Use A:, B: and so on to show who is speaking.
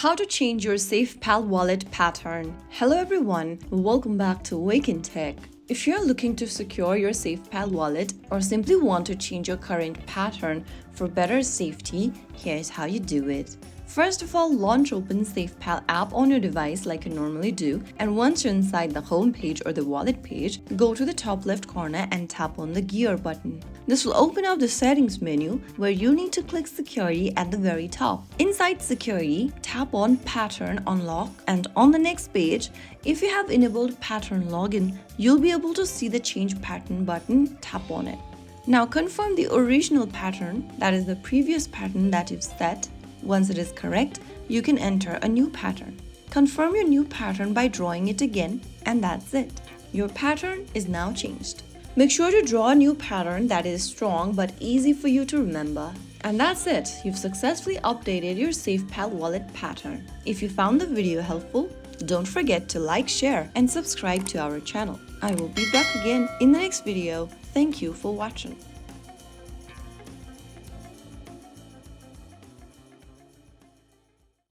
A: How to change your SafePal wallet pattern. Hello everyone, welcome back to Wake&Tech. If you're looking to secure your SafePal wallet or simply want to change your current pattern for better safety, here's how you do it. First of all, launch open SafePal app on your device like you normally do, and once you're inside the home page or the wallet page, go to the top left corner and tap on the gear button. This will open up the settings menu where you need to click security at the very top. Inside security, tap on pattern unlock, and on the next page, if you have enabled pattern login, you'll be able to see the change pattern button. Tap on it. Now confirm the original pattern, that is the previous pattern that you've set. Once it is correct, you can enter a new pattern. Confirm your new pattern by drawing it again, and that's it. Your pattern is now changed. Make sure to draw a new pattern that is strong but easy for you to remember. And that's it. You've successfully updated your SafePal wallet pattern. If you found the video helpful, don't forget to like, share, and subscribe to our channel. I will be back again in the next video. Thank you for watching.